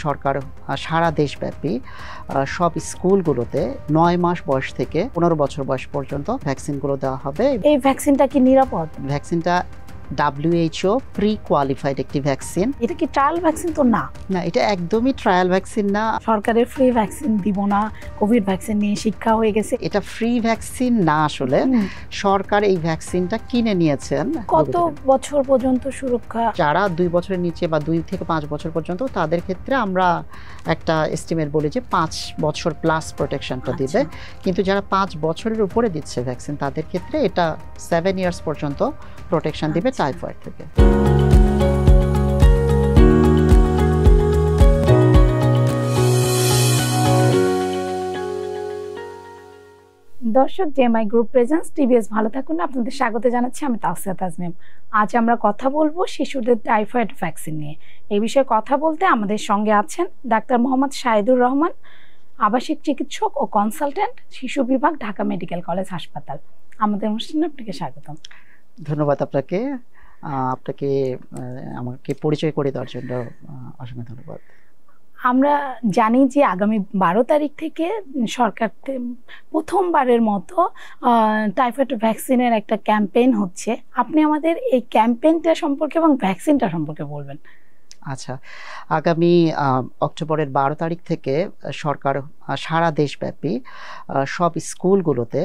সরকার সারা দেশব্যাপী সব স্কুলগুলোতে ৯ মাস বয়স থেকে ১৫ বছর বয়স পর্যন্ত ভ্যাকসিনগুলো দেওয়া হবে। এই ভ্যাকসিনটা কি নিরাপদ? ভ্যাকসিনটা WHO প্রি কোয়ালিফাইড একটি ভ্যাকসিন। এটা কি ট্রায়াল ভ্যাকসিন তো না? না, এটা একদমই ট্রায়াল ভ্যাকসিন না। সরকারের ফ্রি ভ্যাকসিন দিব না, কোভিড ভ্যাকসিন নিয়ে শিক্ষা হয়ে গেছে। এটা ফ্রি ভ্যাকসিন না, আসলে সরকার এই ভ্যাকসিনটা কিনে নিয়েছেন। কত বছর পর্যন্ত সুরক্ষা? যারা 2 বছরের নিচে বা 2 থেকে 5 বছর পর্যন্ত, তাদের ক্ষেত্রে আমরা একটা এস্টিমেট বলি যে 5 বছর প্লাস প্রোটেকশনটা দিবে। কিন্তু যারা 5 বছরের উপরে দিচ্ছে ভ্যাকসিন, তাদের ক্ষেত্রে এটা 7 ইয়ার্স পর্যন্ত প্রোটেকশন দিবে টাইফয়েড থেকে। দর্শক, জেএমআই গ্রুপ প্রেজেন্স টিভিএস ভালো থাকুন আপনাদের স্বাগত জানাচ্ছি। আমি তাওসিয়া তাজনিম। আজ আমরা কথা বলবো শিশুদের টাইফয়েড ভ্যাকসিন নিয়ে। এই বিষয়ে কথা বলতে আমাদের সঙ্গে আছেন ডাক্তার মোহাম্মদ শাহিদুর রহমান, আবাসিক চিকিৎসক ও কনসালটেন্ট, শিশু বিভাগ, ঢাকা মেডিকেল কলেজ হাসপাতাল। আমাদের অনুষ্ঠানে আপনাকে স্বাগতম। ধন্যবাদ আপনাকে আমাকে পরিচয় করে দেওয়ার জন্য অসংখ্য ধন্যবাদ। আমরা জানি যে আগামী 12 তারিখ থেকে সরকার প্রথমবারের মতো টাইফয়েড ভ্যাকসিনের একটা ক্যাম্পেইন হচ্ছে। আপনি আমাদের এই ক্যাম্পেইনটা সম্পর্কে এবং ভ্যাকসিনটা সম্পর্কে বলবেন। আচ্ছা, আগামী অক্টোবরের 12 তারিখ থেকে সরকার সারা দেশব্যাপী সব স্কুলগুলোতে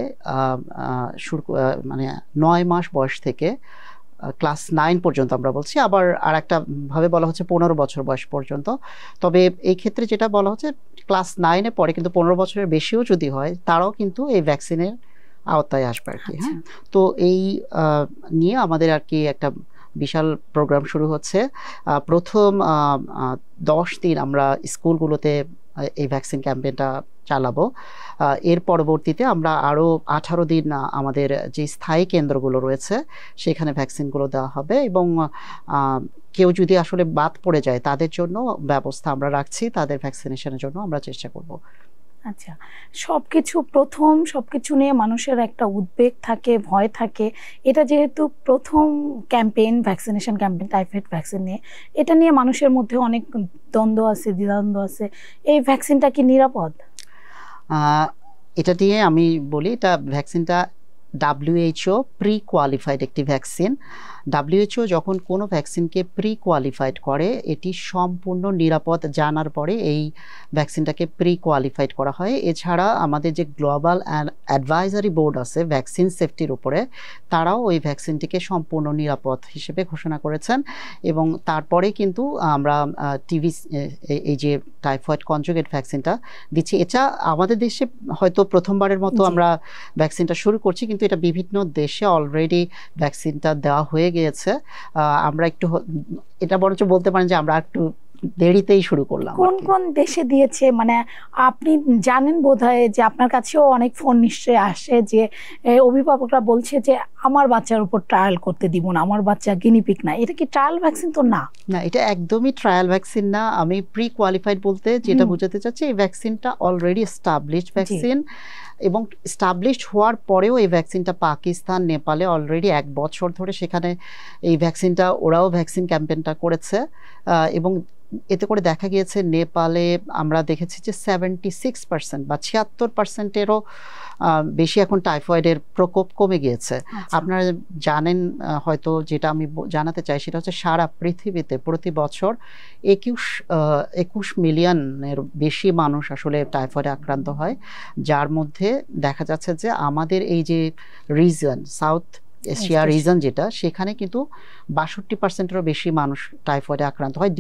9 মাস বয়স থেকে ক্লাস 9 পর্যন্ত আমরা বলছি, আবার আর একটা ভাবে বলা হচ্ছে 15 বছর বয়স পর্যন্ত। তবে এই ক্ষেত্রে যেটা বলা হচ্ছে ক্লাস 9-এ পরে, কিন্তু 15 বছরের বেশিও যদি হয়, তারাও কিন্তু এই ভ্যাকসিনের আওতায় আসবে আর কি। হ্যাঁ, তো এই নিয়ে আমাদের আর কি একটা বিশাল প্রোগ্রাম শুরু হচ্ছে। প্রথম 10 দিন আমরা স্কুলগুলোতে এই ভ্যাকসিন ক্যাম্পেইনটা চালাবো। এর পরবর্তীতে আমরা আরও 18 দিন আমাদের যে স্থায়ী কেন্দ্রগুলো রয়েছে সেখানে ভ্যাকসিনগুলো দেওয়া হবে, এবং কেউ যদি আসলে বাদ পড়ে যায় তাদের জন্য ব্যবস্থা আমরা রাখছি, তাদের ভ্যাকসিনেশনের জন্য আমরা চেষ্টা করব। আচ্ছা, সবকিছু নিয়ে মানুষের একটা উদ্বেগ থাকে, ভয় থাকে। এটা যেহেতু প্রথম campaign, vaccination campaign typhoid vaccine নিয়ে, এটা নিয়ে মানুষের মধ্যে অনেক দ্বন্দ্ব আছে, দ্বিধাদ্বন্দ্ব আছে। এই ভ্যাকসিনটা কি নিরাপদ? এটা দিয়ে আমি বলি, এটা ভ্যাকসিনটা WHO প্রি কোয়ালিফাইড একটি ভ্যাকসিন। WHO যখন কোনো ভ্যাকসিনকে প্রি কোয়ালিফাইড করে, এটি সম্পূর্ণ নিরাপদ জানার পরে এই ভ্যাকসিনটাকে প্রি কোয়ালিফাইড করা হয়। এছাড়া আমাদের যে গ্লোবাল অ্যাডভাইজারি বোর্ড আছে ভ্যাকসিন সেফটির উপরে, তারাও ওই ভ্যাকসিনটিকে সম্পূর্ণ নিরাপদ হিসেবে ঘোষণা করেছেন। এবং তারপরে কিন্তু আমরা এই যে টাইফয়েড কনজুগেট ভ্যাকসিনটা দিচ্ছি। এটা আমাদের দেশে হয়তো প্রথমবারের মতো আমরা ভ্যাকসিনটা শুরু করছি, কিন্তু এটা বিভিন্ন দেশে অলরেডি ভ্যাকসিনটা দেওয়া হয়ে গিয়েছে। আমরা একটু এটা বরঞ্চ বলতে পারেন যে আমরা একটু দেরিতেই শুরু করলাম। কোন কোন দেশে দিয়েছে মানে আপনি জানেন বোধহয়, যে আপনার কাছেও অনেক ফোন নিশ্চয়ই আসে যে অভিভাবকরা বলছে যে আমার বাচ্চার উপর ট্রায়াল করতে দিব না, আমার বাচ্চা গিনিপিগ না। এটা কি ট্রায়াল ভ্যাকসিন তো না? না, এটা একদমই ট্রায়াল ভ্যাকসিন না। আমি প্রি কোয়ালিফাইড বলতে যেটা বোঝাতে চাচ্ছি, এই ভ্যাকসিনটা অলরেডি এস্টাবলিশড ভ্যাকসিন, এবং এস্টাবলিশড হওয়ার পরেও এই ভ্যাকসিনটা পাকিস্তান, নেপালে অলরেডি 1 বছর ধরে সেখানে এই ভ্যাকসিনটা, ওরাও ভ্যাকসিন ক্যাম্পেইনটা করেছে। এবং এতে করে দেখা গিয়েছে নেপালে আমরা দেখেছি যে 76% বা 76%-এরও বেশি এখন টাইফয়েডের প্রকোপ কমে গিয়েছে। আপনারা জানেন হয়তো, যেটা আমি জানাতে চাই সেটা হচ্ছে সারা পৃথিবীতে প্রতি বছর 21 মিলিয়নের বেশি মানুষ আসলে টাইফয়েডে আক্রান্ত হয়, যার মধ্যে দেখা যাচ্ছে যে আমাদের এই যে রিজন, সাউথ এশিয়া রিজন যেটা, সেখানে কিন্তু 62%-এরও বেশি মানুষ টাইফয়েডে আক্রান্ত হয়।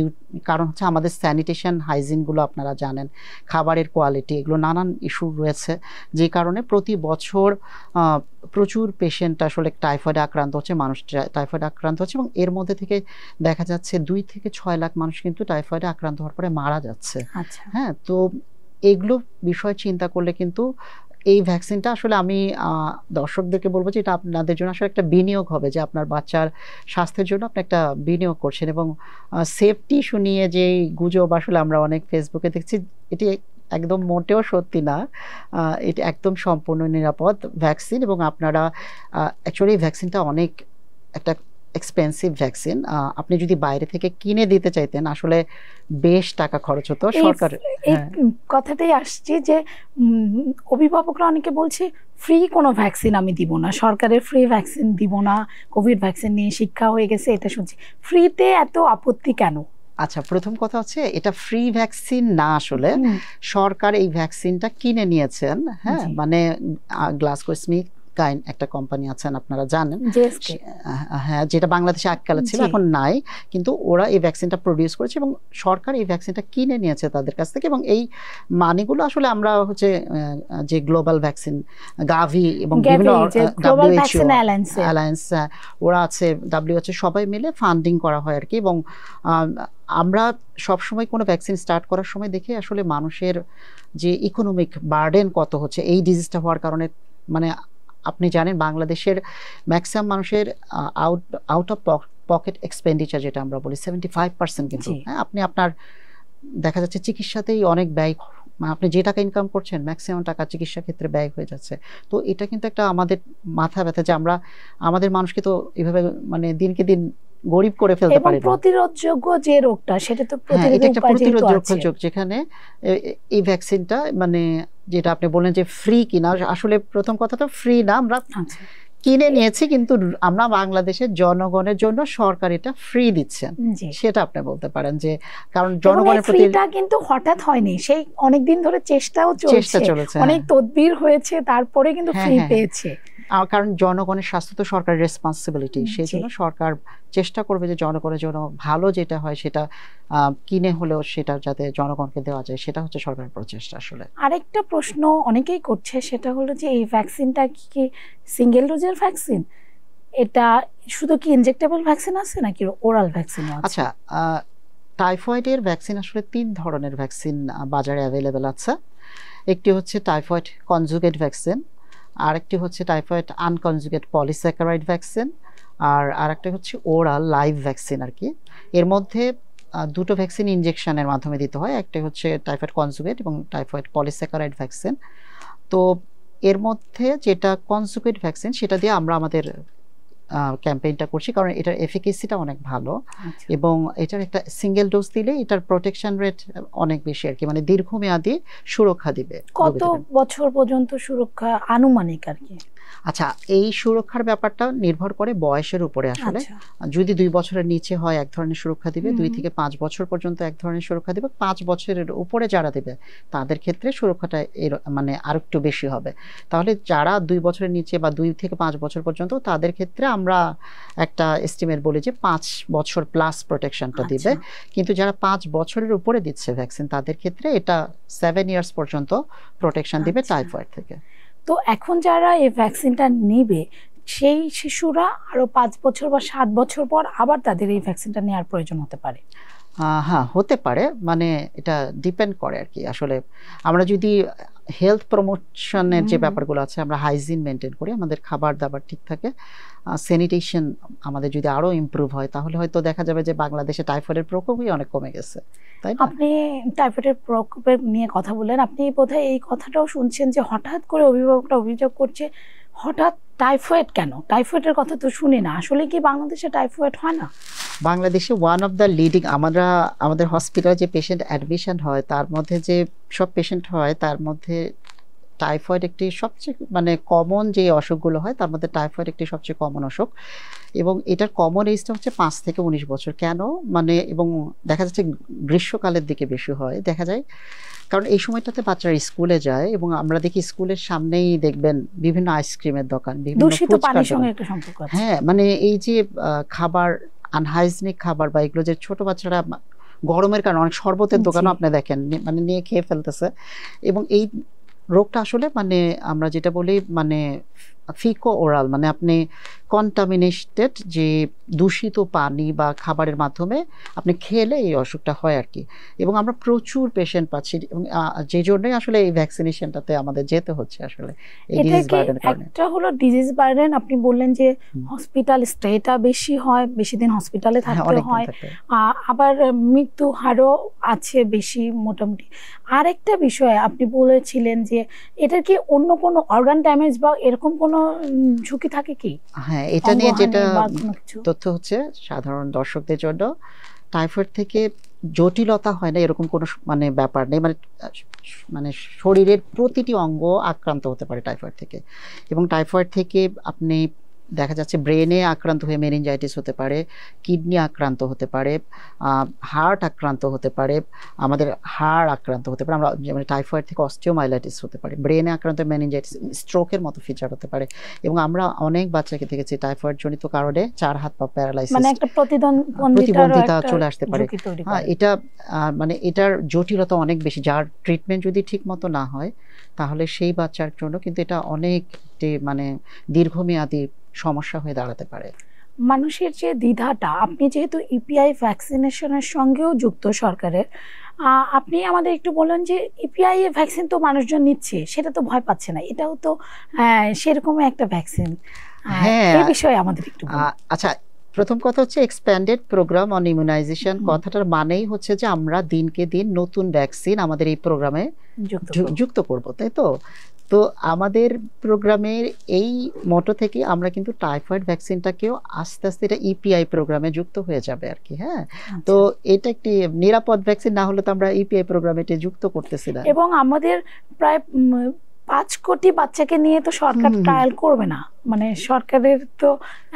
কারণ হচ্ছে আমাদের স্যানিটেশন, হাইজিনগুলো আপনারা জানেন, খাবারের কোয়ালিটি, এগুলো নানান ইস্যু রয়েছে, যে কারণে প্রতি বছর প্রচুর পেশেন্ট আসলে টাইফয়েডে আক্রান্ত হচ্ছে, মানুষ টাইফয়েডে আক্রান্ত হচ্ছে, এবং এর মধ্যে থেকে দেখা যাচ্ছে 2 থেকে 6 লাখ মানুষ কিন্তু টাইফয়েডে আক্রান্ত হওয়ার পরে মারা যাচ্ছে। হ্যাঁ, তো এগুলো বিষয় চিন্তা করলে কিন্তু এই ভ্যাকসিনটা আসলে আমি দর্শকদেরকে বলবো যে এটা আপনাদের জন্য আসলে একটা বিনিয়োগ হবে, যে আপনার বাচ্চার স্বাস্থ্যের জন্য আপনি একটা বিনিয়োগ করছেন। এবং সেফটি ইস্যু নিয়ে যে গুজব আসলে আমরা অনেক ফেসবুকে দেখছি, এটি একদম মোটেও সত্যি না। এটি একদম সম্পূর্ণ নিরাপদ ভ্যাকসিন, এবং আপনারা অ্যাকচুয়ালি এই ভ্যাকসিনটা অনেক একটা এক্সপেন্সিভ ভ্যাকসিন। আপনি যদি বাইরে থেকে কিনে দিতে চাইতেন আসলে বেশ টাকা খরচ হতো। সরকার এই কথাটাই আসছে যে অভিভাবকরা অনেকে বলছে ফ্রি কোনো ভ্যাকসিন আমি দিব না, সরকারের ফ্রি ভ্যাকসিন দিব না, কোভিড ভ্যাকসিন নিয়ে শিক্ষা হয়ে গেছে, এটা শুনছি। ফ্রিতে এত আপত্তি কেন? আচ্ছা, প্রথম কথা হচ্ছে এটা ফ্রি ভ্যাকসিন না, আসলে সরকার এই ভ্যাকসিনটা কিনে নিয়েছেন। হ্যাঁ, মানে গ্লাক্সোস্মিথ কাইন একটা কোম্পানি আছেন আপনারা জানেন, হ্যাঁ, যেটা বাংলাদেশে এককালে ছিল, এখন নাই, কিন্তু ওরা এই ভ্যাকসিনটা প্রডিউস করেছে এবং সরকার এই ভ্যাকসিনটা কিনে নিয়েছে তাদের কাছ থেকে। এবং এই মানিগুলো আসলে আমরা হচ্ছে যে গ্লোবাল ভ্যাকসিন গাভি এবং বিভিন্ন WHO অ্যালায়েন্স ওরা আছে, WHO সবাই মিলে ফান্ডিং করা হয় আর কি। এবং আমরা সবসময় কোনো ভ্যাকসিন স্টার্ট করার সময় দেখি আসলে মানুষের যে ইকোনমিক বার্ডেন কত হচ্ছে এই ডিজিজটা হওয়ার কারণে। মানে আপনি জানেন বাংলাদেশের ম্যাক্সিমাম মানুষের আউট অফ পকেট এক্সপেন্ডিচার যেটা আমরা বলি 75% কিন্তু। হ্যাঁ, আপনি আপনার দেখা যাচ্ছে চিকিৎসাতেই অনেক ব্যয়, আপনি যে টাকা ইনকাম করছেন ম্যাক্সিমাম টাকা চিকিৎসা ক্ষেত্রে ব্যয় হয়ে যাচ্ছে। তো এটা কিন্তু একটা আমাদের মাথা ব্যথা যে আমরা আমাদের মানুষকে তো এভাবে মানে দিনকে দিন গরিব করে ফেলতে পারি। প্রতিরোধযোগ্য যে রোগটা সেটা তো প্রতিরোধযোগ্য, যেখানে এই ভ্যাকসিনটা মানে যেটা আপনি বললেন যে ফ্রি কিনা, আসলে প্রথম কথা তো ফ্রি না, আমরা কিনে নিয়েছি, কিন্তু আমরা বাংলাদেশের জনগণের জন্য সরকার এটা ফ্রি দিচ্ছেন, সেটা আপনি বলতে পারেন। যে কারণ জনগণের প্রতি ফ্রিটা কিন্তু হঠাৎ হয়নি, সেই অনেকদিন ধরে চেষ্টাও চলেছে, অনেক তদবির হয়েছে, তারপরে কিন্তু ফ্রি পেয়েছে। কারণ জনগণের স্বাস্থ্য তো সরকারের রেসপন্সিবিলিটি, সেই জন্য সরকার চেষ্টা করবে যে জনগণের জন্য ভালো যেটা হয় সেটা কিনে হলেও সেটা যাতে জনগণকে দেওয়া যায়, সেটা হচ্ছে সরকারের প্রচেষ্টা। আসলে আরেকটা প্রশ্ন অনেকেই করছে, সেটা হলো যে এই ভ্যাকসিনটা কি সিঙ্গেল ডোজের ভ্যাকসিন? এটা শুধু কি ইনজেক্টেবল ভ্যাকসিন আছে নাকি ওরাল ভ্যাকসিন আছে? আচ্ছা, টাইফয়েডের ভ্যাকসিন আসলে 3 ধরনের ভ্যাকসিন বাজারে অ্যাভেলেবেল আছে। একটি হচ্ছে টাইফয়েড কনজুগেট ভ্যাকসিন, আরেকটি হচ্ছে টাইফয়েড আনকনজুগেট পলিস্যাকারাইড ভ্যাকসিন, আর আরেকটা হচ্ছে ওরাল লাইভ ভ্যাকসিন আর কি। এর মধ্যে দুটো ভ্যাকসিন ইনজেকশনের মাধ্যমে দিতে হয়, একটা হচ্ছে টাইফয়েড কনজুগেট এবং টাইফয়েড পলিস্যাকারাইড ভ্যাকসিন। তো এর মধ্যে যেটা কনজুগেট ভ্যাকসিন সেটা দিয়ে আমরা আমাদের ক্যাম্পেইনটা করছি, কারণ এটার এফিকেসিটা অনেক ভালো এবং এটার একটা সিঙ্গেল ডোজ দিলে এটার প্রোটেকশন রেট অনেক বেশি আর কি, মানে দীর্ঘমেয়াদী সুরক্ষা দিবে। কত বছর পর্যন্ত সুরক্ষা আনুমানিক আর কি? আচ্ছা, এই সুরক্ষার ব্যাপারটা নির্ভর করে বয়সের উপরে। আসলে যদি 2 বছরের নিচে হয় এক ধরনের সুরক্ষা দিবে, 2 থেকে 5 বছর পর্যন্ত এক ধরনের সুরক্ষা দিবে, 5 বছরের উপরে যারা দেবে তাদের ক্ষেত্রে সুরক্ষাটা মানে আরো একটু বেশি হবে। তাহলে যারা 2 বছরের নিচে বা 2 থেকে 5 বছর পর্যন্ত, তাদের ক্ষেত্রে আমরা একটা এস্টিমেট বলি যে 5 বছর প্লাস প্রোটেকশনটা দিবে। কিন্তু যারা 5 বছরের উপরে দিচ্ছে ভ্যাকসিন, তাদের ক্ষেত্রে এটা 7 ইয়ার্স পর্যন্ত প্রোটেকশন দিবে টাইফয়েড থেকে। তো এখন যারা এই ভ্যাকসিনটা নেবে সেই শিশুরা আরো 5 বছর বা 7 বছর পর আবার তাদের এই ভ্যাকসিনটা নেওয়ার প্রয়োজন হতে পারে? হ্যাঁ, হতে পারে, মানে এটা ডিপেন্ড করে আর কি। আসলে আমরা যদি হেলথ প্রমোশনের যে ব্যাপারগুলো আছে, আমরা হাইজিন মেনটেন করি, আমাদের খাবার দাবার ঠিক থাকে, স্যানিটেশন আমাদের যদি আরো ইমপ্রুভ হয়, তাহলে হয়তো দেখা যাবে যে বাংলাদেশে টাইফয়েডের প্রকোপই অনেক কমে গেছে, তাই না? আপনি টাইফয়েডের প্রকোপের নিয়ে কথা বললেন, আপনি বোধহয় এই কথাটাও শুনছেন যে হঠাৎ করে অভিভাবকরা অভিযোগ করছে হঠাৎ টাইফয়েড কেন? টাইফয়েডের কথা তো শুনি না, আসলে কি বাংলাদেশে টাইফয়েড হয় না? বাংলাদেশে ওয়ান অফ দ্য লিডিং, আমাদের হসপিটালে যে পেশেন্ট অ্যাডমিশন হয় তার মধ্যে যে সব পেশেন্ট হয় তার মধ্যে টাইফয়েড একটি সবচেয়ে মানে কমন যে অসুখগুলো হয় তার মধ্যে টাইফয়েড একটি সবচেয়ে কমন অসুখ। এবং এটার কমন এজটা হচ্ছে 5 থেকে 19 বছর। কেন? মানে এবং দেখা যাচ্ছে গ্রীষ্মকালের দিকে বেশি হয় দেখা যায়, কারণ এই সময়টাতে বাচ্চারা স্কুলে যায় এবং আমরা দেখি স্কুলের সামনেই দেখবেন বিভিন্ন আইসক্রিমের দোকান, বিভিন্ন পানির সঙ্গে একটা সম্পর্ক আছে। হ্যাঁ, মানে এই যে খাবার আনহাইজেনিক খাবার বা এগুলো যে ছোট বাচ্চারা গরমের কারণে অনেক শরবতের দোকানও আপনি দেখেন মানে নিয়ে খেয়ে ফেলতেছে। এবং এই রোগটা আসলে মানে আমরা যেটা বলি মানে ফিকো ওরাল, মানে আপনি কন্টামিনেটেড যে দূষিত পানি বা খাবারের মাধ্যমে আপনি খেলে এই অসুখটা হয় আর কি। এবং আমরা প্রচুর পেশেন্ট পাচ্ছি এবং যে জন্যই আসলে এই ভ্যাকসিনেশনটাতে আমাদের যেতে হচ্ছে আসলে এই ডিজিজ বার্ডেনের কারণে। একটা হলো ডিজিজ বার্ডেন, আপনি বললেন যে হসপিটাল স্টেটা বেশি হয়, বেশি দিন হসপিটালে থাকতে হয়, আবার মৃত্যু হারও আছে বেশি মোটামুটি। আরেকটা বিষয় আপনি বলেছিলেন যে এটার কি অন্য কোনো অর্গান ড্যামেজ বা এরকম কোনো কোনো ঝুঁকি থাকে কি? হ্যাঁ, এটা নিয়ে যেটা বা কোনো কিছু? তথ্য হচ্ছে সাধারণ দর্শকদের জন্য, টাইফয়েড থেকে জটিলতা হয় না এরকম কোনো মানে ব্যাপার নেই। মানে শরীরের প্রতিটি অঙ্গ আক্রান্ত হতে পারে টাইফয়েড থেকে, এবং টাইফয়েড থেকে আপনি দেখা যাচ্ছে ব্রেনে আক্রান্ত হয়ে মেনিনজাইটিস হতে পারে, কিডনি আক্রান্ত হতে পারে, হার্ট আক্রান্ত হতে পারে, আমাদের হাড় আক্রান্ত হতে পারে। আমরা যেমন টাইফয়েড থেকে অস্টিওমাইলাইটিস হতে পারে, ব্রেনে আক্রান্ত মেনিনজাইটিস, স্ট্রোকের মতো ফিচার হতে পারে। এবং আমরা অনেক বাচ্চাকে দেখেছি টাইফয়েড জনিত কারণে 4 হাত পা প্যারালাইসিস, মানে একটা প্রতিবন্ধিতা চলে আসতে পারে। হ্যাঁ, এটা মানে এটার জটিলতা অনেক বেশি। যার ট্রিটমেন্ট যদি ঠিক মতো না হয় তাহলে সেই বাচ্চার জন্য কিন্তু এটা অনেক মানে দীর্ঘমেয়াদী সমস্যা হয়ে দাঁড়াতে পারে। মানুষের যে দ্বিধাটা, আপনি যেহেতু ইপিআই ভ্যাকসিনেশনের সঙ্গেও যুক্ত সরকারের, আপনি আমাদের একটু বলেন যে ইপিআই ভ্যাকসিন তো মানুষজন নিচ্ছে, সেটা তো ভয় পাচ্ছে না, এটাও তো সেরকমই একটা ভ্যাকসিন। হ্যাঁ, এই বিষয়ে আমাদের একটু আচ্ছা, প্রথম কথা হচ্ছে এক্সপ্যান্ডেড প্রোগ্রাম অন ইমিউনাইজেশন। কথাটার মানেই হচ্ছে যে আমরা দিনকে দিন নতুন ভ্যাকসিন আমাদের এই প্রোগ্রামে যুক্ত করব, তাই তো? তো আমাদের প্রোগ্রামের এই মোটো থেকে আমরা কিন্তু টাইফয়েড ভ্যাকসিনটাকেও আস্তে আস্তে এটা ইপিআই প্রোগ্রামে যুক্ত হয়ে যাবে আর কি। হ্যাঁ, তো এটা একটি নিরাপদ ভ্যাকসিন না হলে তো আমরা ইপিআই প্রোগ্রামে এটা যুক্ত করতেছি না। এবং আমাদের প্রায় 5 কোটি বাচ্চাকে নিয়ে তো সরকার ট্রায়াল করবে না, মানে সরকারের তো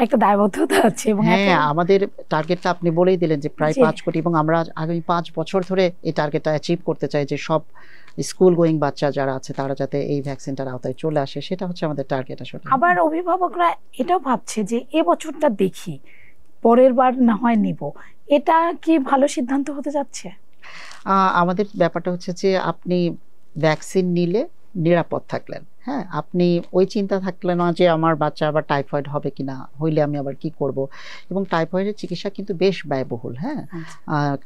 একটা দায়বদ্ধতা আছে। এবং হ্যাঁ, আমাদের টার্গেটটা আপনি বলেই দিলেন যে প্রায় 5 কোটি, এবং আমরা আগামী 5 বছর ধরে এই টার্গেটটা অ্যাচিভ করতে চাই যে সব স্কুল গোয়িং বাচ্চা যারা আছে তারা যাতে এই ভ্যাকসিনটার আওতায় চলে আসে, সেটা হচ্ছে আমাদের টার্গেট আসলে। আবার অভিভাবকরা এটাও ভাবছে যে এবছরটা দেখি, পরের বার না হয় নিব, এটা কি ভালো সিদ্ধান্ত হতে যাচ্ছে? আমাদের ব্যাপারটা হচ্ছে যে আপনি ভ্যাকসিন নিলে নিরাপদ থাকলেন। হ্যাঁ, আপনি ওই চিন্তা থাকলে না যে আমার বাচ্চা আবার টাইফয়েড হবে কিনা, হইলে আমি আবার কি করব। এবং টাইফয়েডের চিকিৎসা কিন্তু বেশ ব্যয়বহুল। হ্যাঁ,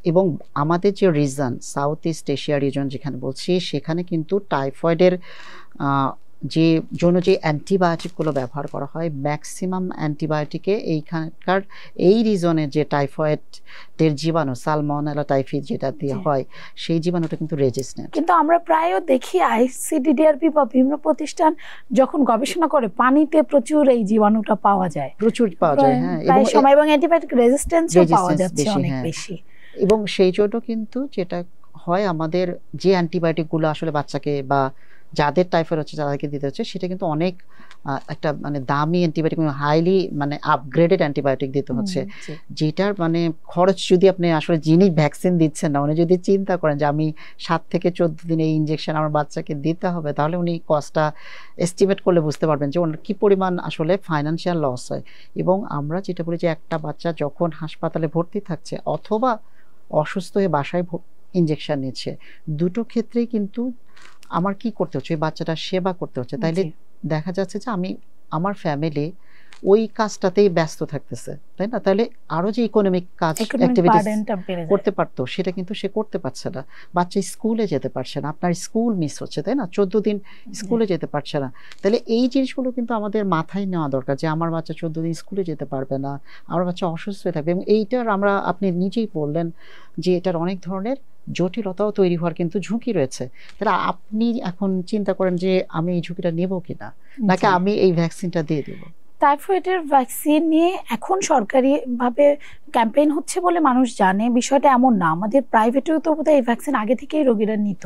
এবং আমাদের যে reason, south east Asia reason যেখানে বলছি, সেখানে কিন্তু টাইফয়েডের যে জন্য যে অ্যান্টিবায়োটিকগুলো ব্যবহার করা হয়, ম্যাক্সিমাম অ্যান্টিবায়োটিকে এইখানকার এই রিজনে যে টাইফয়েডের জীবাণু সালমনেলা টাইফি যেটা দিয়ে হয়, সেই জীবাণুটা কিন্তু রেজিস্ট্যান্ট। কিন্তু আমরা প্রায়ও দেখি আইসিডিডিআরপি বা বিভিন্ন প্রতিষ্ঠান যখন গবেষণা করে, পানিতে প্রচুর এই জীবাণুটা পাওয়া যায়, প্রচুর পাওয়া যায়। হ্যাঁ, এবং অ্যান্টিবায়োটিক রেজিস্ট্যান্সও পাওয়া যাচ্ছে অনেক বেশি। এবং সেই জন্য কিন্তু যেটা হয়, আমাদের যে অ্যান্টিবায়োটিকগুলো আসলে বাচ্চাকে বা যাদের টাইফয়েড হচ্ছে তাদেরকে দিতে হচ্ছে, সেটা কিন্তু অনেক একটা মানে দামি অ্যান্টিবায়োটিক, হাইলি মানে আপগ্রেডেড অ্যান্টিবায়োটিক দিতে হচ্ছে, যেটার মানে খরচ যদি আপনি আসলে যিনি ভ্যাকসিন দিচ্ছেন না উনি যদি চিন্তা করেন যে আমি 7 থেকে 14 দিন এই ইনজেকশন আমার বাচ্চাকে দিতে হবে, তাহলে উনি কস্টটা এস্টিমেট করলে বুঝতে পারবেন যে ওনার কী পরিমাণ আসলে ফাইন্যান্সিয়াল লস হয়। এবং আমরা যেটা বলি যে একটা বাচ্চা যখন হাসপাতালে ভর্তি থাকছে অথবা অসুস্থ হয়ে বাসায় ইনজেকশন নিচ্ছে, দুটো ক্ষেত্রেই কিন্তু আমার কি করতে হচ্ছে, ওই বাচ্চাটার সেবা করতে হচ্ছে। তাইলে দেখা যাচ্ছে যে আমি আমার ফ্যামিলি ওই কাজটাতেই ব্যস্ত থাকতেছে, তাই না? তাহলে আরো যে ইকোনমিক কাজ অ্যাক্টিভিটিস করতে পারতো সেটা কিন্তু সে করতে পারছে না। বাচ্চা স্কুলে যেতে পারছে না, আপনার স্কুল মিস হচ্ছে, তাই না? 14 দিন স্কুলে যেতে পারছে না। তাহলে এই জিনিসগুলো কিন্তু আমাদের মাথায় নেওয়া দরকার যে আমার বাচ্চা 14 দিন স্কুলে যেতে পারবে না, আমার বাচ্চা অসুস্থ হয়ে থাকবে। এবং এইটার আমরা, আপনি নিজেই বললেন যে এটার অনেক ধরনের জটিলতাও তৈরি হওয়ার কিন্তু ঝুঁকি রয়েছে। তাহলে আপনি এখন চিন্তা করেন যে আমি এই ঝুঁকিটা নেব কিনা, নাকি আমি এই ভ্যাকসিনটা দিয়ে দেব। টাইফয়েডের ভ্যাকসিন নিয়ে এখন সরকারিভাবে ক্যাম্পেইন হচ্ছে বলে মানুষ জানে, বিষয়টা এমন না। আমাদের প্রাইভেটেও তো বোধহয় এই ভ্যাকসিন আগে থেকেই রোগীরা নিত।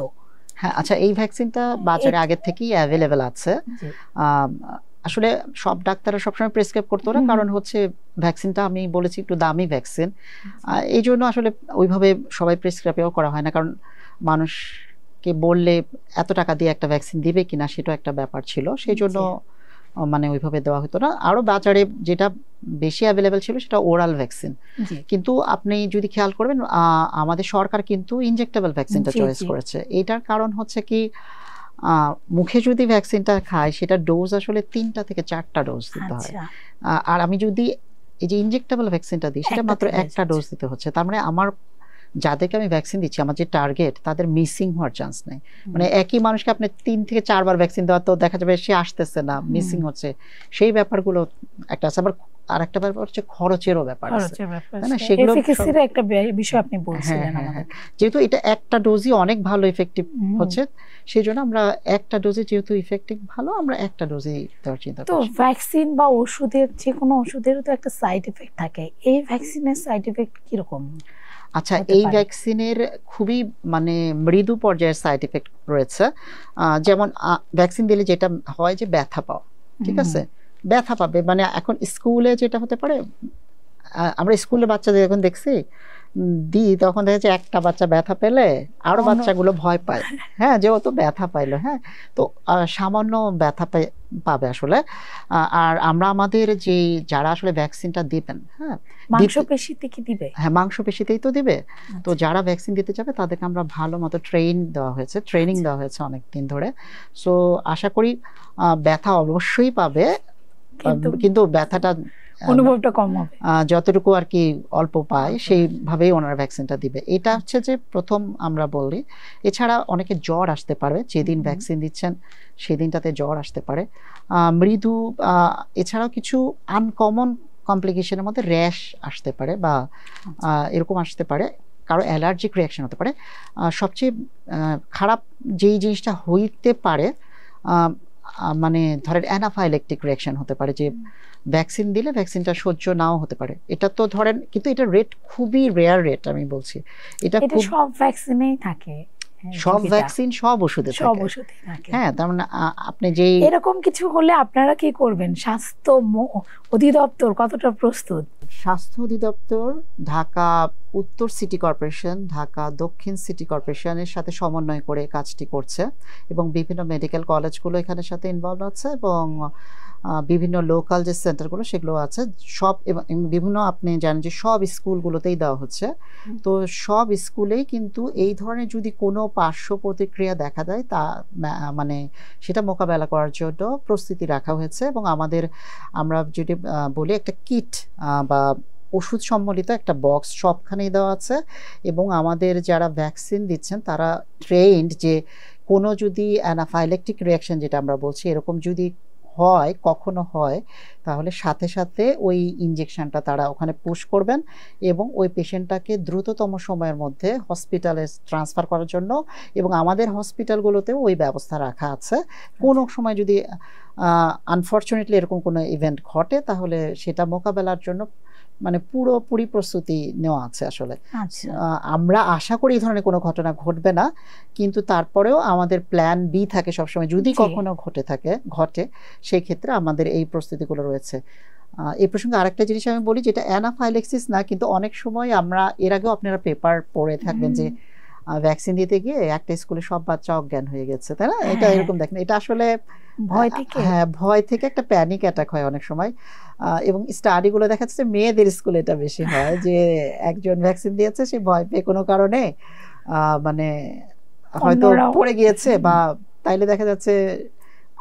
হ্যাঁ, আচ্ছা, এই ভ্যাকসিনটা বাজারে আগে থেকেই অ্যাভেলেবেল আছে। আসলে সব ডাক্তাররা সবসময় প্রেসক্রাইব করতো না, কারণ হচ্ছে ভ্যাকসিনটা আমি বলেছি একটু দামি ভ্যাকসিন, এই জন্য আসলে ওইভাবে সবাই প্রেসক্রাইবও করা হয় না। কারণ মানুষকে বললে এত টাকা দিয়ে একটা ভ্যাকসিন দিবে কিনা সেটাও একটা ব্যাপার ছিল, সেই জন্য মানে ওইভাবে দেওয়া হতো না। আরো বাজারে যেটা বেশি অ্যাভেলেবেল ছিল সেটা ওরাল ভ্যাকসিন। কিন্তু আপনি যদি খেয়াল করবেন আমাদের সরকার কিন্তু ইনজেক্টেবল ভ্যাকসিনটা চয়েস করেছে। এটার কারণ হচ্ছে কি, মুখে যদি ভ্যাকসিনটা খায় সেটা ডোজ আসলে 3টা থেকে 4টা ডোজ দিতে হয়, আর আমি যদি এই যে ইনজেক্টেবল ভ্যাকসিনটা দিই সেটা মাত্র একটা ডোজ দিতে হচ্ছে। তার মানে আমার যাদেরকে আমি ভ্যাকসিন দিচ্ছি, আমার যে টার্গেট, তাদের মিসিং হওয়ার চান্স নেই। মানে একই মানুষকে আপনি 3 থেকে 4 বার ভ্যাকসিন দেওয়া, তো দেখা যাবে সে আসতেছে না, মিসিং হচ্ছে, সেই ব্যাপারগুলো একটা আছে। আবার আরেকটা ব্যাপার হচ্ছে খরচেরও ব্যাপার আছে, খরচের ব্যাপার তাই না? আছে, সেগুলো এফিকাসির একটা বিষয় আপনি বলছিলেন হ্যাঁ, আমাদের। যেহেতু এটা একটা ডোজই অনেক ভালো ইফেক্টিভ হচ্ছে, সেই জন্য আমরা একটা ডোজে যেহেতু ইফেক্টিভ ভালো, আমরা একটা ডোজেই দেওয়ার চিন্তা তো করছি। ভ্যাকসিন বা ওষুধের, যে কোনো ওষুধেরও তো একটা সাইড এফেক্ট থাকে, এই ভ্যাকসিনের সাইড এফেক্ট কিরকম? আচ্ছা, হতে এই পারে? ভ্যাকসিনের খুবই মানে মৃদু পর্যায়ের সাইড এফেক্ট রয়েছে। যেমন ভ্যাকসিন দিলে যেটা হয় যে ব্যথা পাওয়া, ঠিক আছে, ব্যথা পাবে। মানে এখন স্কুলে যেটা হতে পারে, আমরা স্কুলে বাচ্চাদের এখন দেখছি দিই, তখন দেখা যাচ্ছে একটা বাচ্চা ব্যথা পেলে আরো বাচ্চাগুলো ভয় পায়, হ্যাঁ, যে ও তো ব্যথা পাইলো, হ্যাঁ। তো সামান্য ব্যথা পাবে আসলে। আর আমরা আমাদের যে যারা আসলে ভ্যাকসিনটা দিবেন, হ্যাঁ, মাংসপেশিতে কি দিবে? হ্যাঁ, মাংসপেশিতেই তো দিবে। তো যারা ভ্যাকসিন দিতে যাবে তাদেরকে আমরা ভালো মতো ট্রেনিং দেওয়া হয়েছে অনেক দিন ধরে। সো আশা করি ব্যথা অবশ্যই পাবে, কিন্তু ব্যথাটা অনুভবটা কম হবে, যতটুকু আর কি অল্প পায় সেইভাবেই ওনারা ভ্যাকসিনটা দিবে। এটা হচ্ছে যে প্রথম আমরা বলি। এছাড়া অনেকে জ্বর আসতে পারে, যেদিন ভ্যাকসিন দিচ্ছেন সেদিনটাতে জ্বর আসতে পারে মৃদু। এছাড়াও কিছু আনকমন কমপ্লিকেশনের মধ্যে র্যাশ আসতে পারে বা এরকম আসতে পারে, কারো অ্যালার্জিক রিয়াকশন হতে পারে। সবচেয়ে খারাপ যেই জিনিসটা হইতে পারে, মানে ধরেন অ্যানাফাইলেকটিক রিয়াকশন হতে পারে, যে ভ্যাকসিন দিলে ভ্যাকসিনটা সহ্য নাও হতে পারে। এটা তো ধরেন, কিন্তু এটা রেট খুবই রেয়ার রেট, আমি বলছি। এটা সব ভ্যাকসিনেই থাকে, সব ভ্যাকসিন সব ওষুধে থাকে, হ্যাঁ। তার মানে আপনি যেই এরকম কিছু হলে আপনারা কি করবেন? স্বাস্থ্য অধিদপ্তর কতটা প্রস্তুত? স্বাস্থ্য অধিদপ্তর ঢাকা উত্তর সিটি কর্পোরেশন, ঢাকা দক্ষিণ সিটি কর্পোরেশনের সাথে সমন্বয় করে কাজটি করছে, এবং বিভিন্ন মেডিকেল কলেজগুলো এখানের সাথে ইনভলভ আছে, এবং বিভিন্ন লোকাল যে সেন্টারগুলো সেগুলো আছে সব, এবং বিভিন্ন আপনি জানেন যে সব স্কুলগুলোতেই দেওয়া হচ্ছে। তো সব স্কুলেই কিন্তু এই ধরনের যদি কোনো পার্শ্ব প্রতিক্রিয়া দেখা দেয়, তা মানে সেটা মোকাবেলা করার জন্য প্রস্তুতি রাখা হয়েছে। এবং আমরা যদি বলি একটা কিট বা ওষুধ সম্বলিত একটা বক্স সবখানেই দেওয়া আছে, এবং আমাদের যারা ভ্যাকসিন দিচ্ছেন তারা ট্রেন্ড, যে কোনো যদি অ্যানাফাইলেকটিক রিয়াকশন যেটা আমরা বলছি এরকম যদি কখনো হয়, তাহলে সাথে সাথে ওই ইনজেকশনটা তারা ওখানে পুশ করবেন, এবং ওই পেশেন্টটাকে দ্রুততম সময়ের মধ্যে হসপিটালে ট্রান্সফার করার জন্য, এবং আমাদের হসপিটালগুলোতেও ওই ব্যবস্থা রাখা আছে। কোনো সময় যদি আনফর্চুনেটলি এরকম কোনো ইভেন্ট ঘটে, তাহলে সেটা মোকাবেলার জন্য মানে পুরোপুরি প্রস্তুতি নেওয়া আছে আসলে। আমরা আশা করি এই ধরনের কোনো ঘটনা ঘটবে না, কিন্তু তারপরেও আমাদের প্ল্যান বি থাকে সবসময়, যদি কখনো ঘটে সেই ক্ষেত্রে আমাদের এই প্রস্তুতিগুলো রয়েছে। এই প্রসঙ্গে আরেকটা জিনিস আমি বলি, যেটা অ্যানাফাইলেক্সিস না, কিন্তু অনেক সময় আমরা এর আগেও আপনারা পেপার পড়ে থাকবেন যে ভ্যাকসিন দিতে গিয়ে একটা স্কুলে সব বাচ্চা অজ্ঞান হয়ে গেছে, তাই না? এটা এরকম দেখেন, এটা আসলে ভয় থেকে একটা প্যানিক অ্যাটাক হয় অনেক সময়। এবং স্টাডিগুলো দেখা যাচ্ছে মেয়েদের স্কুলে এটা বেশি হয়, যে একজন ভ্যাকসিন দিয়েছে, সে ভয় পেয়ে কোনো কারণে মানে হয়তো পড়ে গিয়েছে, বা তাইলে দেখা যাচ্ছে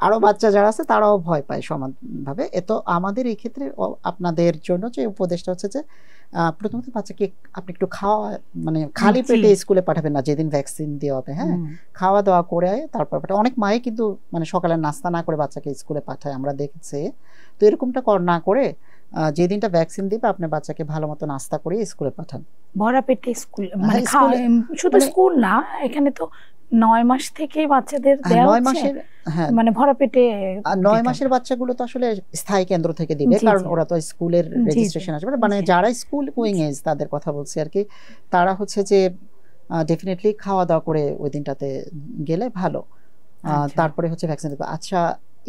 আরো বাচ্চা যারা আছে তারাও ভয় পায় সমানভাবে। এতো আমাদের এই ক্ষেত্রে আপনাদের জন্য যে উপদেশটা হচ্ছে যে প্রথমত বাচ্চাকে আপনি একটু মানে খালি পেটে স্কুলে পাঠাবেন না যেদিন ভ্যাকসিন দেওয়া হবে, হ্যাঁ, খাওয়া দাওয়া করে তারপর অনেক মায়ে কিন্তু মানে সকালে নাস্তা না করে বাচ্চাকে স্কুলে পাঠায়, আমরা দেখেছি। তো এরকমটা না করে যেদিনটা ভ্যাকসিন দিবে আপনার বাচ্চাকে ভালো মতো নাস্তা করে স্কুলে পাঠান, ভরা পেটে স্কুল, মানে শুধু স্কুল না, এখানে তো 9 মাস থেকে বাচ্চাদের দেওয়া হচ্ছে, মানে ভরা পেটে 9 মাসের বাচ্চাগুলো তো আসলে স্থায়ী কেন্দ্র থেকে দিবে, কারণ ওরা তো স্কুলের রেজিস্ট্রেশন আসবে, মানে যারা স্কুল গোয়িং এজ তাদের কথা বলছি আর কি, তারা হচ্ছে যে ডেফিনেটলি খাওয়া দাওয়া করে ওই দিনটাতে গেলে ভালো, তারপরে হচ্ছে ভ্যাকসিন দেবে। আচ্ছা,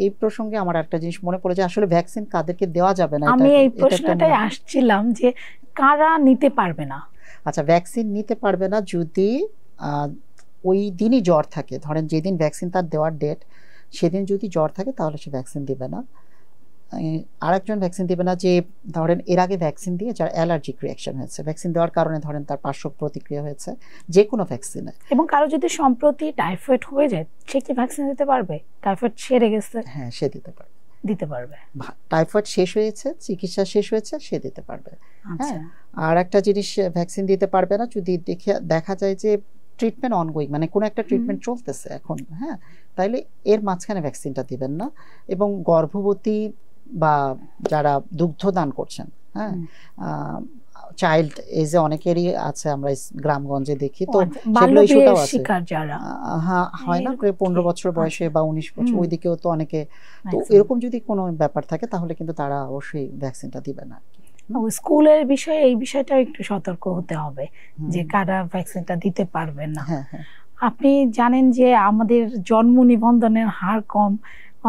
এই প্রসঙ্গে আমার একটা জিনিস মনে পড়ে যে আসলে ভ্যাকসিন কাদেরকে দেওয়া যাবে না, আমি এই প্রশ্নটাই আসছিলাম যে কারা নিতে পারবে না। আচ্ছা, ভ্যাকসিন নিতে পারবে না যদি ওই দিনই জ্বর থাকে, ধরেন যেদিন ভ্যাকসিন তার দেওয়ার ডেট সেদিন যদি জ্বর থাকে তাহলে সে ভ্যাকসিন দিবে না। আরেকজন ভ্যাকসিন দিবে না যে ধরেন এর আগে ভ্যাকসিন দিয়ে যার অ্যালার্জিক রিয়াকশন হয়েছে, ভ্যাকসিন দেওয়ার কারণে ধরেন তার পার্শ্ব প্রতিক্রিয়া হয়েছে যে কোনো ভ্যাকসিনে। এবং কারো যদি সম্প্রতি টাইফয়েড হয়ে যায়, সে কি ভ্যাকসিন দিতে পারবে? টাইফয়েড সেরে গেছে, হ্যাঁ, সে দিতে পারবে। টাইফয়েড শেষ হয়েছে, চিকিৎসা শেষ হয়েছে, সে দিতে পারবে। হ্যাঁ, আর একটা জিনিস ভ্যাকসিন দিতে পারবে না যদি দেখা যায় যে ট্রিটমেন্ট অনগোয়িং, মানে কোনো একটা ট্রিটমেন্ট চলতেছে এখন, হ্যাঁ, তাইলে এর মাঝখানে ভ্যাকসিনটা দিবেন না। এবং গর্ভবতী বা যারা দুগ্ধদান করছেন, হ্যাঁ, চাইল্ড এজে অনেকেরই আছে, আমরা গ্রামগঞ্জে দেখি, তো সেগুলো ইস্যুটাও আছে। হ্যাঁ, হয় না 15 বছর বয়সে বা 19 বছর ওই দিকেও তো অনেকে, তো এরকম যদি কোনো ব্যাপার থাকে তাহলে কিন্তু তারা অবশ্যই ভ্যাকসিনটা দিবে না। স্কুলের বিষয়ে এই বিষয়টা একটু সতর্ক হতে হবে যে কারা ভ্যাকসিনটা দিতে পারবে না। আপনি জানেন যে আমাদের জন্ম নিবন্ধনের হার কম,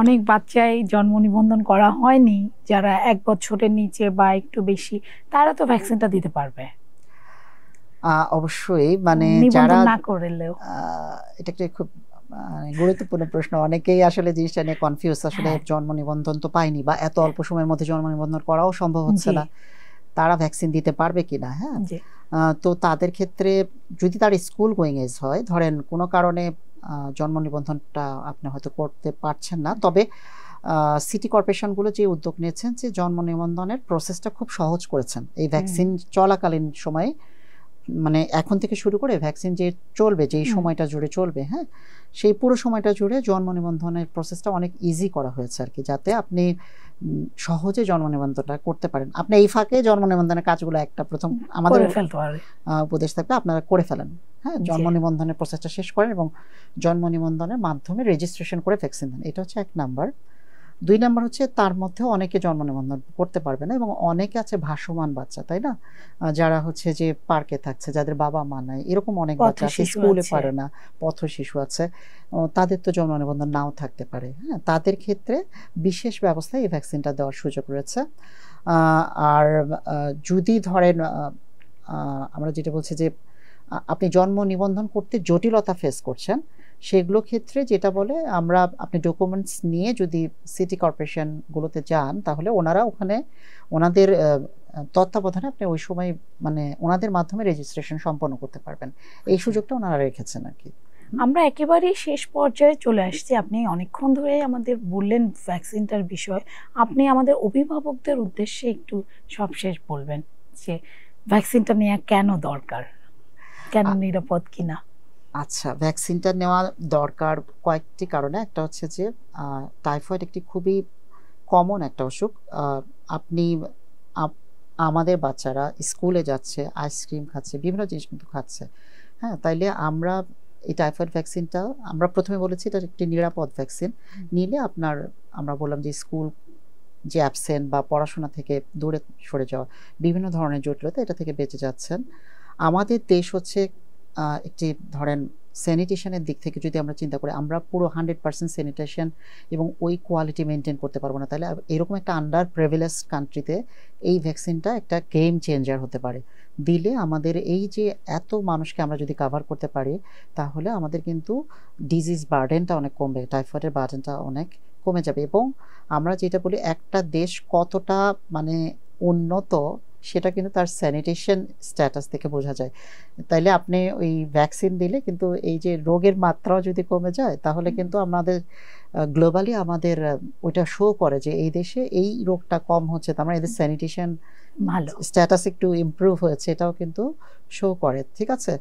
অনেক বাচ্চাই জন্ম নিবন্ধন করা হয়নি, যারা 1 বছরের নিচে বা একটু বেশি, তারা তো ভ্যাকসিনটা দিতে পারবে অবশ্যই, মানে যারা না করলেও। এটা একটা খুব গুরুত্বপূর্ণ প্রশ্ন, অনেকেই আসলে জিনিসটা নিয়ে কনফিউজ, আসলে জন্ম নিবন্ধন তো পাইনি বা এত অল্প সময়ের মধ্যে জন্ম নিবন্ধন করাও সম্ভব হচ্ছে না, তারা ভ্যাকসিন দিতে পারবে কিনা। হ্যাঁ, তো তাদের ক্ষেত্রে যদি তার স্কুল গোয়িং এজ হয়, ধরেন কোনো কারণে জন্ম নিবন্ধনটা আপনি হয়তো করতে পারছেন না, তবে সিটি কর্পোরেশনগুলো যে উদ্যোগ নিয়েছেন যে জন্ম নিবন্ধনের প্রসেসটা খুব সহজ করেছেন এই ভ্যাকসিন চলাকালীন সময়ে, মানে এখন থেকে শুরু করে ভ্যাকসিন যে চলবে, যেই সময়টা জুড়ে চলবে, হ্যাঁ, সেই পুরো সময়টা জুড়ে জন্ম নিবন্ধনের প্রসেসটা অনেক ইজি করা হয়েছে আর কি, যাতে আপনি সহজে জন্ম নিবন্ধনটা করতে পারেন। আপনি এই ফাঁকে জন্ম নিবন্ধনের কাজগুলো একটা প্রথম আমাদের উপদেশ থাকবে, আপনারা করে ফেলেন। হ্যাঁ, জন্ম নিবন্ধনের প্রসেসটা শেষ করেন এবং জন্ম নিবন্ধনের মাধ্যমে রেজিস্ট্রেশন করে ভ্যাকসিন দেন। এটা হচ্ছে 1 নাম্বার। 2 নাম্বার হচ্ছে তার মধ্যেও অনেকে জন্ম নিবন্ধন করতে পারবে না, এবং অনেকে আছে ভাসমান বাচ্চা, তাই না, যারা হচ্ছে যে পার্কে থাকছে, যাদের বাবা মা নাই, এরকম অনেক বাচ্চা আছে, স্কুলে পারে না, পথ শিশু আছে, তাদের তো জন্ম নিবন্ধন নাও থাকতে পারে। হ্যাঁ, তাদের ক্ষেত্রে বিশেষ ব্যবস্থায় এই ভ্যাকসিনটা দেওয়ার সুযোগ রয়েছে। আর যদি ধরেন আমরা যেটা বলছি যে আপনি জন্ম নিবন্ধন করতে জটিলতা ফেস করছেন, সেগুলো ক্ষেত্রে যেটা বলে, আমরা আপনি ডকুমেন্টস নিয়ে যদি সিটি কর্পোরেশনগুলোতে যান, তাহলে ওনারা ওখানে ওনাদের তত্ত্বাবধানে আপনি ওই সময় মানে ওনাদের মাধ্যমে রেজিস্ট্রেশন সম্পন্ন করতে পারবেন, এই সুযোগটা ওনারা রেখেছেন আর কি। আমরা একেবারেই শেষ পর্যায়ে চলে আসছি। আপনি অনেকক্ষণ ধরে আমাদের বললেন ভ্যাকসিনটার বিষয়, আপনি আমাদের অভিভাবকদের উদ্দেশ্যে একটু সবশেষ বলবেন যে ভ্যাকসিনটা নেওয়া কেন দরকার, কেন নিরাপদ কিনা। আচ্ছা, ভ্যাকসিনটা নেওয়া দরকার কয়েকটি কারণে। একটা হচ্ছে যে টাইফয়েড একটি খুবই কমন একটা অসুখ। আপনি আমাদের বাচ্চারা স্কুলে যাচ্ছে, আইসক্রিম খাচ্ছে, বিভিন্ন জিনিস কিন্তু খাচ্ছে, হ্যাঁ, তাইলে আমরা এই টাইফয়েড ভ্যাকসিনটা আমরা প্রথমে বলেছি এটা একটি নিরাপদ ভ্যাকসিন নিলে আপনার, আমরা বললাম যে স্কুল যে অ্যাবসেন্ট বা পড়াশোনা থেকে দূরে সরে যাওয়া, বিভিন্ন ধরনের জটিলতা, এটা থেকে বেঁচে যাচ্ছেন। আমাদের দেশ হচ্ছে একটি ধরেন স্যানিটেশনের দিক থেকে যদি আমরা চিন্তা করি, আমরা পুরো 100% স্যানিটেশন এবং ওই কোয়ালিটি মেনটেন করতে পারবো না, তাহলে এরকম একটা আন্ডার প্রিভিলেজ কান্ট্রিতে এই ভ্যাকসিনটা একটা গেম চেঞ্জার হতে পারে। দিলে আমাদের এই যে এত মানুষকে আমরা যদি কাভার করতে পারি, তাহলে আমাদের কিন্তু ডিজিজ বার্ডেনটা অনেক কমবে, টাইফয়েডের বার্ডেনটা অনেক কমে যাবে, এবং আমরা যেটা বলি একটা দেশ কতটা মানে উন্নত, সেটা কিন্তু তার স্যানিটেশন স্ট্যাটাস থেকে বোঝা যায়। তাইলে আপনি ওই ভ্যাকসিন দিলে কিন্তু এই যে রোগের মাত্রাও যদি কমে যায়, তাহলে কিন্তু আমাদের গ্লোবালি আমাদের ওইটা শো করে যে এই দেশে এই রোগটা কম হচ্ছে, তার মানে এদের স্যানিটেশন ভালো, স্ট্যাটাস একটু ইমপ্রুভ হয়েছে, এটাও কিন্তু শো করে। ঠিক আছে,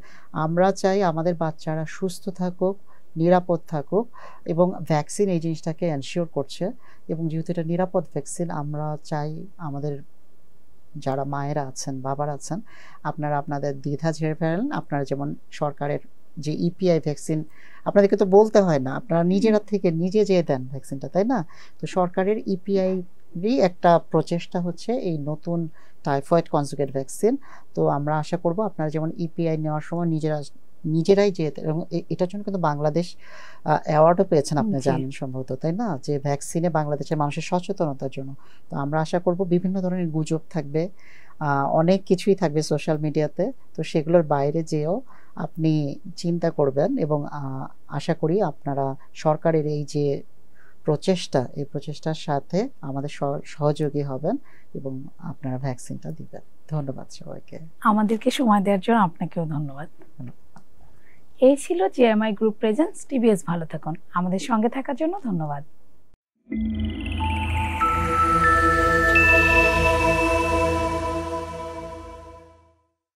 আমরা চাই আমাদের বাচ্চারা সুস্থ থাকুক, নিরাপদ থাকুক, এবং ভ্যাকসিন এই জিনিসটাকে এনশিওর করছে। এবং যেহেতু এটা নিরাপদ ভ্যাকসিন, আমরা চাই আমাদের যারা মায়েরা আছেন, বাবারা আছেন, আপনারা আপনাদের দ্বিধা ঝেড়ে ফেলেন। আপনারা যেমন সরকারের যে ইপিআই ভ্যাকসিন, আপনাদেরকে তো বলতে হয় না, আপনারা নিজেরা থেকে নিজে যেয়ে দেন ভ্যাকসিনটা, তাই না? তো সরকারের ইপিআইরই একটা প্রচেষ্টা হচ্ছে এই নতুন টাইফয়েড কনজুগেট ভ্যাকসিন। তো আমরা আশা করব আপনারা যেমন ইপিআই নেওয়ার সময় নিজেরাই যেতে, এবং এটার জন্য কিন্তু বাংলাদেশ অ্যাওয়ার্ডও পেয়েছেন, আপনি জানেন সম্ভবত, তাই না, যে ভ্যাকসিনে বাংলাদেশের মানুষের সচেতনতার জন্য। তো আমরা আশা করব বিভিন্ন ধরনের গুজব থাকবে, অনেক কিছুই থাকবে সোশ্যাল মিডিয়াতে, তো সেগুলোর বাইরে যেও আপনি চিন্তা করবেন, এবং আশা করি আপনারা সরকারের এই যে প্রচেষ্টা, এই প্রচেষ্টার সাথে আমাদের সহযোগী হবেন এবং আপনারা ভ্যাকসিনটা দিবেন। ধন্যবাদ সবাইকে। আমাদেরকে সময় দেওয়ার জন্য আপনাকেও ধন্যবাদ। এই ছিল জেএমআই গ্রুপ প্রেজেন্টস টিবিএস ভালো থাকুন। আমাদের সঙ্গে থাকার জন্য ধন্যবাদ।